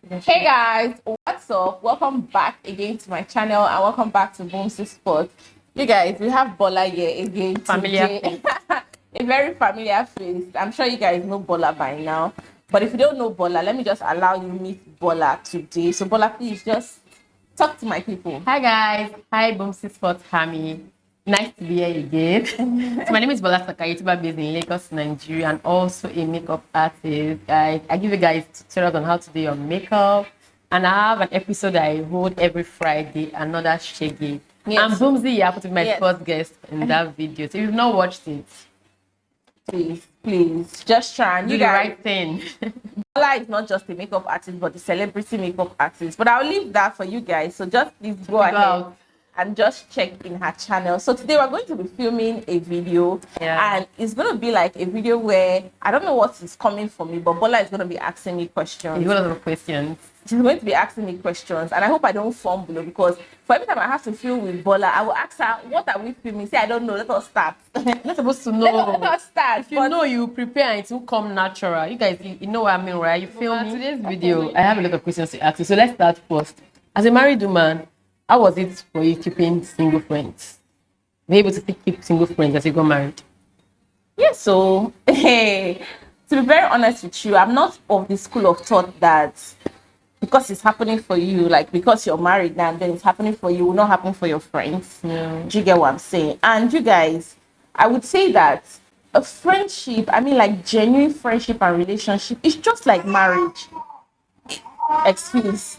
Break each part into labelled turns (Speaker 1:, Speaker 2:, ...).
Speaker 1: Hey guys, what's up? Welcome back again to my channel and welcome back to Boomsy Sports. You guys, we have Bola here again today. A very familiar face. I'm sure you guys know Bola by now. But if you don't know Bola, let me just allow you to meet Bola today. So Bola, please just talk to my people.
Speaker 2: Hi guys, hi Boomsy Sports Hami. Nice to be here again. So my name is Bola Saka, YouTuber based in Lagos, Nigeria, and also a makeup artist. Guys, I give you guys tutorials on how to do your makeup, and I have an episode I hold every Friday, another shaggy. Yes. And Boomsy, you happen to be my first guest in that video. So if you've not watched it,
Speaker 1: please, just try and
Speaker 2: do the right thing.
Speaker 1: Bola is not just a makeup artist, but a celebrity makeup artist. But I'll leave that for you guys. So just please go ahead and just check in her channel. So today we're going to be filming a video, and it's going to be like a video where I don't know what is coming for me, but Bola is going to be asking me questions.
Speaker 2: A lot of questions.
Speaker 1: She's going to be asking me questions, and I hope I don't fumble, because for every time I have to film with Bola, I will ask her, what are we filming? Say, I don't know, let us start.
Speaker 2: You're not supposed to know.
Speaker 1: Let us start.
Speaker 2: If you know, you prepare and it will come natural. You guys, you know what I mean, right? You feel me? Today's video, I have a lot of questions to ask you. So let's start first. As a married woman, how was it for you keeping single friends? Were you able to keep single friends as you got married?
Speaker 1: Yeah, so, hey, to be very honest with you, I'm not of the school of thought that because it's happening for you, like because you're married now and then it's happening for you, will not happen for your friends.
Speaker 2: Yeah.
Speaker 1: Do you get what I'm saying? And you guys, I would say that a friendship, I mean like genuine friendship and relationship, it's just like marriage. Excuse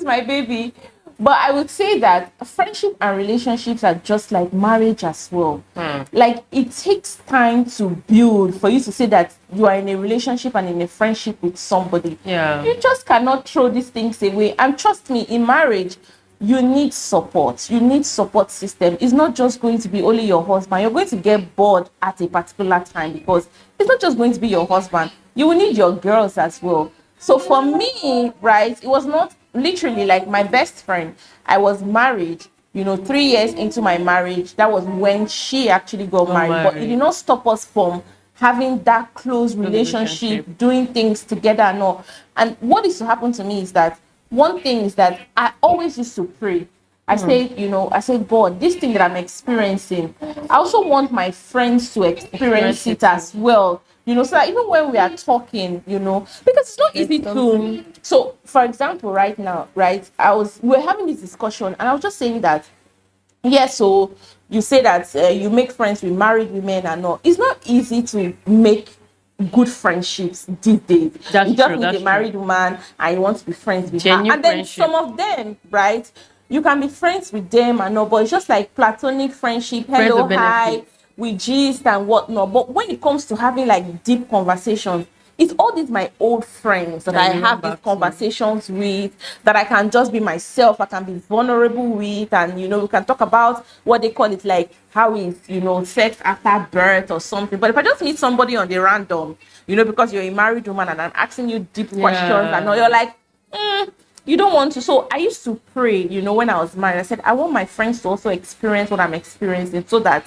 Speaker 1: my baby. But I would say that friendship and relationships are just like marriage as well. Like it takes time to build for you to say that you are in a relationship and in a friendship with somebody.
Speaker 2: Yeah.
Speaker 1: You just cannot throw these things away. And trust me, in marriage, you need support. You need support system. It's not just going to be only your husband. You're going to get bored at a particular time, because it's not just going to be your husband. You will need your girls as well. So for me, right, it was not literally like my best friend. I was married, 3 years into my marriage. That was when she actually got married. But it did not stop us from having that close relationship, doing things together and all. And what used to happen to me is that one thing is that I always used to pray. I said, God, this thing that I'm experiencing, I also want my friends to experience it as well. So that even when we are talking, because it's not easy to. So, for example, right now, right, we're having this discussion, and I was just saying that, so you say that you make friends with married women and all. It's not easy to make good friendships these days. You just need a married woman and you want to be friends with her. And then some of them, right, you can be friends with them and all, but it's just like platonic friendship. Hello, hi, we gist and whatnot. But when it comes to having like deep conversations, it's all these my old friends that I have these conversations with, that I can just be myself, I can be vulnerable with, and we can talk about what they call it, like how is sex after birth or something. But if I just meet somebody on the random, because you're a married woman and I'm asking you deep questions, and you're like, you don't want to. So I used to pray, when I was married, I said, I want my friends to also experience what I'm experiencing, so that,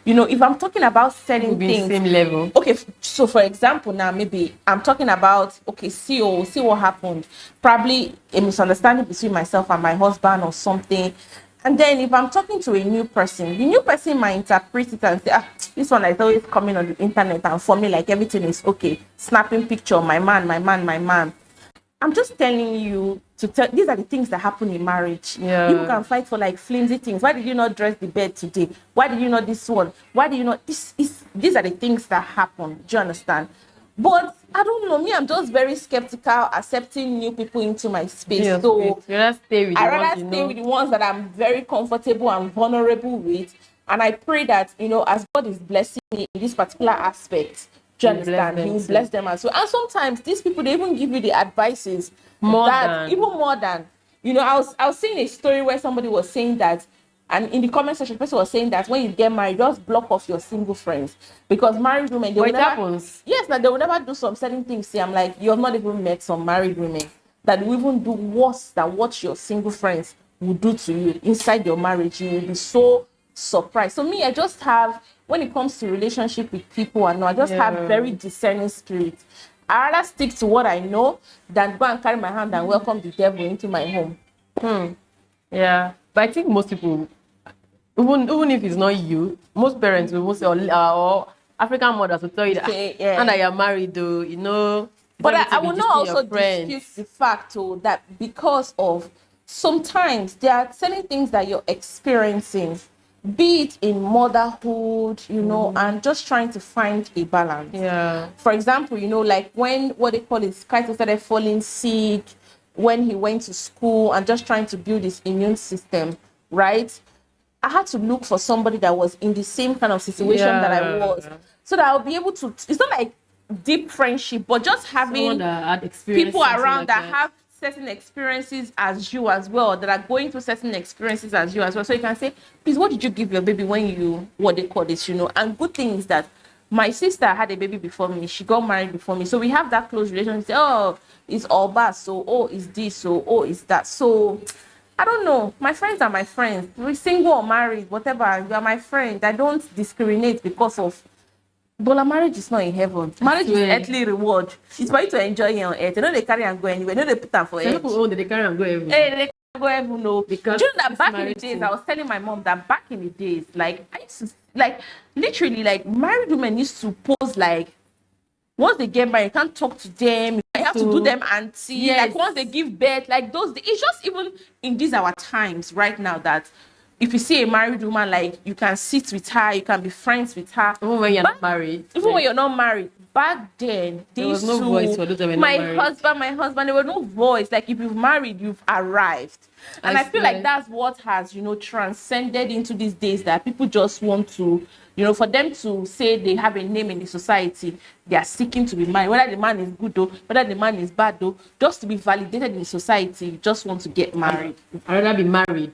Speaker 1: if I'm talking about certain things,
Speaker 2: same level.
Speaker 1: Okay, so for example, now maybe I'm talking about, see what happened. Probably a misunderstanding between myself and my husband or something. And then if I'm talking to a new person, the new person might interpret it and say, this one is always coming on the internet, and for me, like everything is okay. Snapping picture, my man. I'm just telling you these are the things that happen in marriage.
Speaker 2: Yeah.
Speaker 1: People can fight for like flimsy things. Why did you not dress the bed today? Why did you not this one? Why did you not these are the things that happen. Do you understand? But I don't know, me, I'm just very skeptical accepting new people into my space.
Speaker 2: Yeah,
Speaker 1: so
Speaker 2: I'd rather stay
Speaker 1: with the ones that I'm very comfortable and vulnerable with. And I pray that, as God is blessing me in this particular aspect, do you understand? He will bless them as well. And sometimes these people, they even give you the advices even more than I was seeing a story where somebody was saying that, and in the comment section, the person was saying that when you get married, just block off your single friends, because married women, they will never, they will never do some certain things. See, I'm like, you have not even met some married women that will even do worse than what your single friends will do to you inside your marriage. You will be so surprised. So me, I just have, when it comes to relationship with people, I just have very discerning spirit. I rather stick to what I know than go and carry my hand and welcome the devil into my home.
Speaker 2: Yeah, but I think most people, even if it's not you, most parents will say, or African mothers will tell you that,
Speaker 1: Say, yeah.
Speaker 2: and that you're married, though, you know.
Speaker 1: But I
Speaker 2: will
Speaker 1: will not also dispute the fact that because of sometimes there are certain things that you're experiencing, be it in motherhood, and just trying to find a balance.
Speaker 2: Yeah.
Speaker 1: For example, like when what they call it, Christ started falling sick, when he went to school and just trying to build his immune system, right? I had to look for somebody that was in the same kind of situation that I was, so that I'll be able to. It's not like deep friendship, but just having people around that have certain experiences as you as well, that are going through certain experiences as you as well. So you can say, please, what did you give your baby when you, what they call this, And good thing is that my sister had a baby before me. She got married before me. So we have that close relationship. Oh, it's all bad. So, oh, it's this. So, oh, it's that. So, I don't know. My friends are my friends. We're single or married, whatever. You are my friend. I don't discriminate because of. But marriage is not in heaven. Marriage is earthly reward. It's for you to enjoy it on earth. You know they carry and go anywhere. You know they put them for earth.
Speaker 2: People own they carry and go everywhere.
Speaker 1: Hey, they can go everywhere. No, because you know that back in the days, I was telling my mom that back in the days, like I used to, like literally, like married women used to pose like once they get married, you can't talk to them. You have to do them auntie. Yes. Like once they give birth, like those. It's just even in these our times right now that. If you see a married woman, like you can sit with her, you can be friends with her.
Speaker 2: Even when you're not married.
Speaker 1: Even when you're not married. Back then,
Speaker 2: there was no voice for those that were not married.
Speaker 1: My husband, there was no voice. Like if you've married, you've arrived. And I feel like that's what has, transcended into these days that people just want to, for them to say they have a name in the society, they are seeking to be married. Whether the man is good though, whether the man is bad though, just to be validated in the society, you just want to get married.
Speaker 2: I'd rather be married.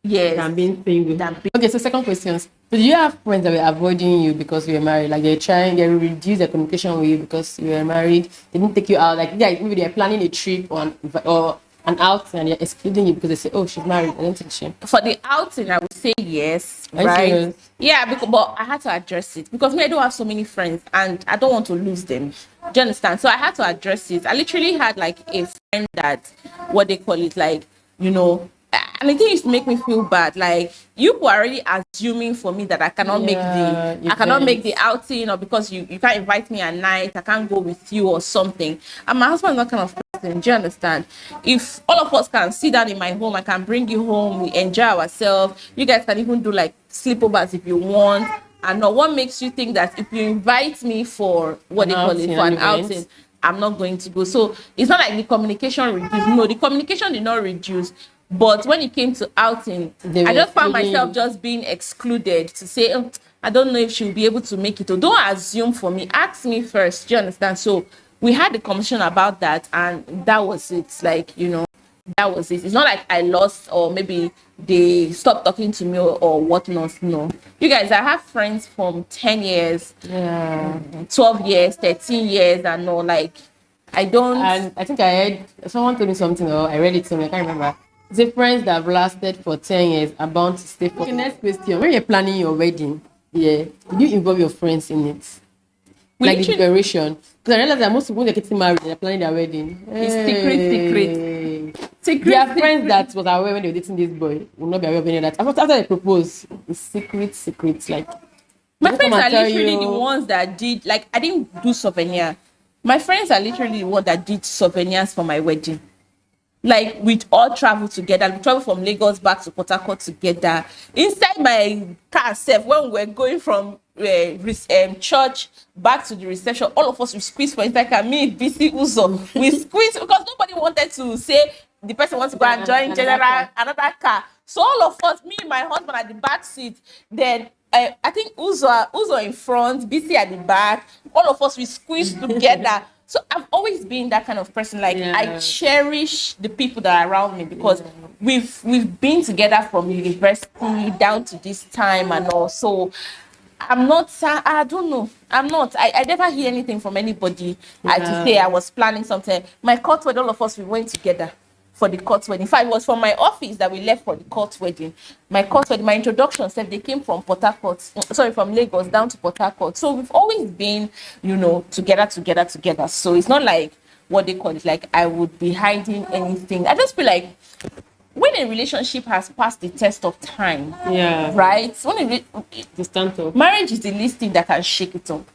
Speaker 1: Yes.
Speaker 2: Than being single. Okay, so second question. So do you have friends that were avoiding you because you were married? Like they reduce their communication with you because you were married. They didn't take you out. Like maybe they're planning a trip or an outing and they're excluding you because they say, oh, she's married. I don't think she.
Speaker 1: For the outing, I would say yes. Right? Yeah, but I had to address it because I don't have so many friends and I don't want to lose them. Do you understand? So I had to address it. I literally had like a friend that, what they call it, like, and it used to make me feel bad. Like you were already assuming for me that I cannot make the outing, or because you can't invite me at night, I can't go with you or something. And my husband is that kind of person. Do you understand? If all of us can sit down in my home, I can bring you home, we enjoy ourselves. You guys can even do like sleepovers if you want. And what makes you think that if you invite me for what they call it, for an outing, I'm not going to go? So it's not like the communication reduced. No, the communication did not reduce. But when it came to outing, I just found myself just being excluded to say, oh, I don't know if she'll be able to make it. Or don't assume for me. Ask me first. Do you understand? So we had a conversation about that, and that was it. Like, that was it. It's not like I lost or maybe they stopped talking to me or whatnot. No. You guys, I have friends from 10 years, 12 years, 13 years, and no, like, I don't.
Speaker 2: And I think I heard someone told me something, or I read it somewhere, I can't remember. The friends that have lasted for 10 years are bound to stay for. Okay, next question. When you're planning your wedding, did you involve your friends in it? Like the preparation? Because I realize that most people, when they're getting married, they're planning their wedding.
Speaker 1: It's secret.
Speaker 2: There are friends that was aware when they were dating this boy, will not be aware of any of that. After they propose, it's secret. Like,
Speaker 1: my friends are literally the ones that did, like, I didn't do souvenir. My friends are literally the ones that did souvenirs for my wedding. Like, we all travel together. We travel from Lagos back to Port Harcourt together. Inside my car self, when we were going from church back to the reception, all of us, we squeezed for inside car. Me, BC, Uzo. We squeezed because nobody wanted to say the person wants to go and join another car. So all of us, me, my husband at the back seat, then I think Uzo in front, BC at the back. All of us, we squeezed together. So I've always been that kind of person. Like, I cherish the people that are around me because we've been together from university down to this time and all. So I'm not, I don't know. I'm not. I never hear anything from anybody to say I was planning something. My court with all of us, we went together. for the court wedding. In fact, it was from my office that we left for the court wedding. My court wedding, my introduction said they came from Port Harcourt, sorry, from Lagos down to Port Harcourt. So we've always been, together. So it's not like what they call it, like I would be hiding anything. I just feel like when a relationship has passed the test of time, right? Marriage is the least thing that can shake it up.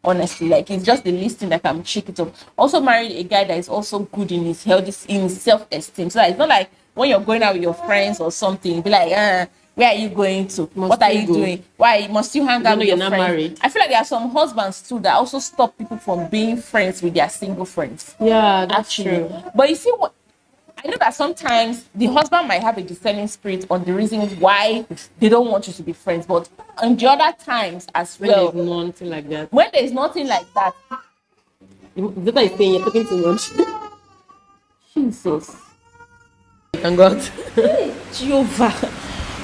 Speaker 1: Honestly, like it's just the least thing that can shake it up. Also, marry a guy that is also good in his health, in his self-esteem. So that it's not like when you're going out with your friends or something, be like, where are you going to? What are you doing? Why must you hang out with your friends? Married. I feel like there are some husbands too that also stop people from being friends with their single friends.
Speaker 2: Yeah, that's true.
Speaker 1: But you see what? I know that sometimes the husband might have a discerning spirit on the reason why they don't want you to be friends, but on the other times as well,
Speaker 2: when there's nothing like that.
Speaker 1: When there's nothing like that,
Speaker 2: the guy is saying you're talking too much.
Speaker 1: Jesus,
Speaker 2: thank God.
Speaker 1: Jehovah.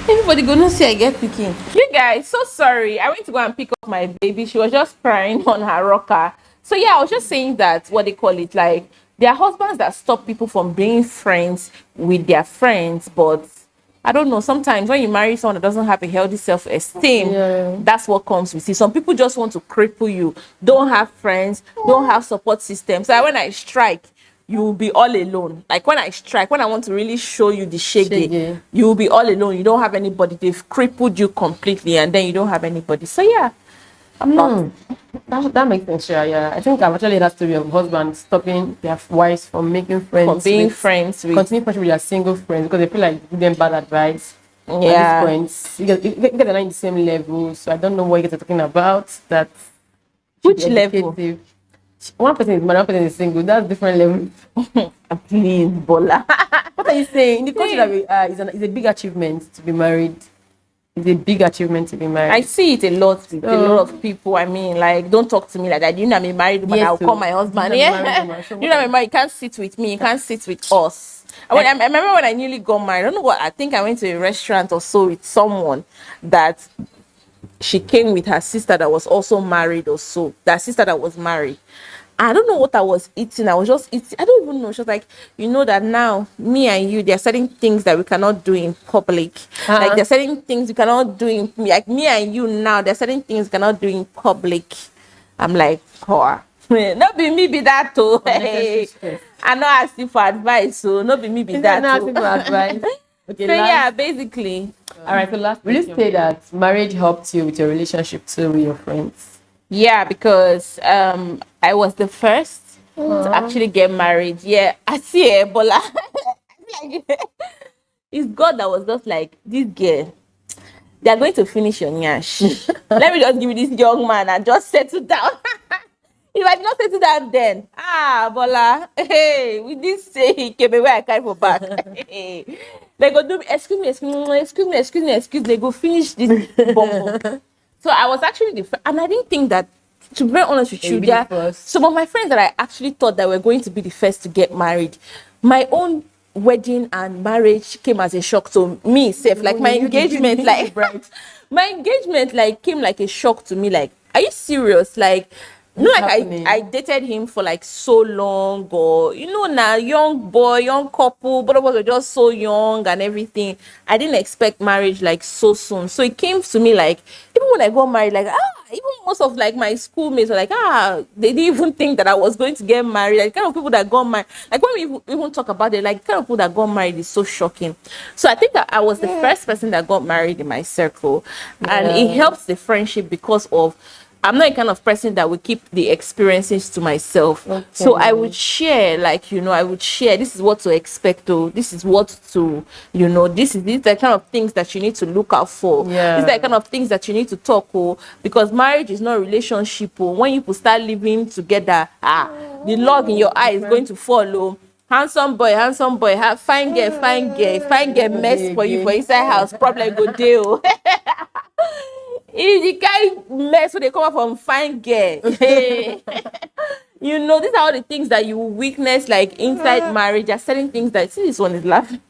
Speaker 1: Everybody gonna say I get picking. You guys, so sorry. I went to go and pick up my baby. She was just crying on her rocker. So yeah, I was just saying that what they call it, like there are husbands that stop people from being friends with their friends, but I don't know, sometimes when you marry someone that doesn't have a healthy self-esteem, that's what comes with it. Some people just want to cripple you, don't have friends, don't have support systems. So when I strike, you will be all alone. Like when I strike, when I want to really show you the shaggy, you will be all alone. You don't have anybody. They've crippled you completely, and then you don't have anybody. So yeah, I'm not.
Speaker 2: That makes sense, yeah. I think I've actually heard that story of husbands stopping their wives from making friends,
Speaker 1: from being friends with,
Speaker 2: continue friendship with their single friends because they feel like giving them bad advice.
Speaker 1: Yeah.
Speaker 2: At this point, you get not in the same level. So I don't know what you guys are talking about. That
Speaker 1: which level?
Speaker 2: One person is married, one person is single. That's different level.
Speaker 1: Please, Bola.
Speaker 2: What are you saying? In the country that it's a big achievement to be married. It's a big achievement to be married.
Speaker 1: I see it a lot with a lot of people. I mean, like, don't talk to me like that. You know I'm married, but I'll call my husband. Yeah. You know I'm married. You can't sit with me. You can't sit with us. I remember when I newly got married. I don't know what. I think I went to a restaurant or so with someone that she came with her sister that was also married or so. That sister that was married. I don't know what I was eating. I was just eating. I don't even know. She was like, you know that now, me and you, there are certain things that we cannot do in public. Like, there are certain things we cannot do in, like, me and you now, there are certain things we cannot do in public. I'm like, oh, not be me be that too. Hey. I not ask you for advice, so not be me be that too.
Speaker 2: Not asking for advice.
Speaker 1: Okay, so yeah, basically.
Speaker 2: All right, so last, will you say that marriage helped you with your relationship too with your friends?
Speaker 1: Yeah, because I was the first to actually get married. Yeah, I see Ebola. It's God that was just like, this girl, they are going to finish your nyash. Let me just give you this young man and just settle down. If I did not settle down then, Bola, hey, we did say he came away, I carry for back. They go do, excuse me, they go finish this bomb. So I was actually the first, and I didn't think that, to be very honest with you, some of my friends that I actually thought that were going to be the first to get married, my own wedding and marriage came as a shock to me, safe. Like my engagement, like my engagement, like came like a shock to me. Like, are you serious? Like, no, like I dated him for like so long, or now young boy, young couple, both of us were just so young and everything. I didn't expect marriage like so soon. So it came to me like, even when I got married, like even most of like my schoolmates were like, they didn't even think that I was going to get married. Like, the kind of people that got married, like when we even talk about it, like the kind of people that got married is so shocking. So I think that I was the first person that got married in my circle, and it helps the friendship because of, I'm not a kind of person that would keep the experiences to myself. Okay. So I would share, like, I would share, this is what to expect, this is what to, this is the kind of things that you need to look out for. Yeah. These are the kind of things that you need to talk, because marriage is not a relationship. When you start living together, the log in your eye is going to follow. Handsome boy, fine girl, mess for you for inside house, problem go deal. If the guy mess when they come up from fine girl, these are all the things that you witness like inside marriage. There are certain things that, see, this one is laughing.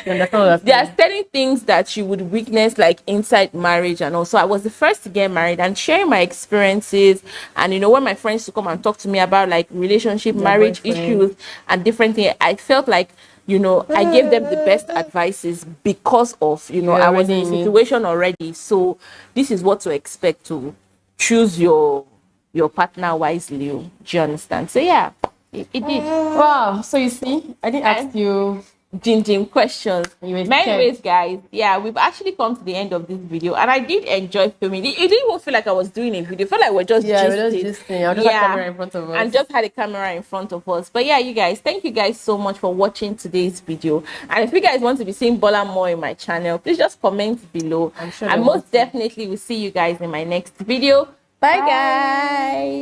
Speaker 1: There are certain things that you would witness like inside marriage. And also I was the first to get married and sharing my experiences. And when my friends to come and talk to me about like relationship, marriage issues and different things, I felt like you know, I gave them the best advices because of, you know, I was in a situation already. So this is what to expect. To choose your partner wisely. Do you understand? So yeah, it did.
Speaker 2: Wow. So you see, I didn't ask you
Speaker 1: Jim questions. Anyways, guys, yeah, we've actually come to the end of this video, and I did enjoy filming. It didn't even feel like I was doing a video. It felt like we're just
Speaker 2: gisting. I just had a camera in front of us.
Speaker 1: And just had a camera in front of us. But yeah, you guys, thank you guys so much for watching today's video. And if you guys want to be seeing Bola more in my channel, please just comment below. I'm sure. And most definitely will see you guys in my next video. Bye. Guys.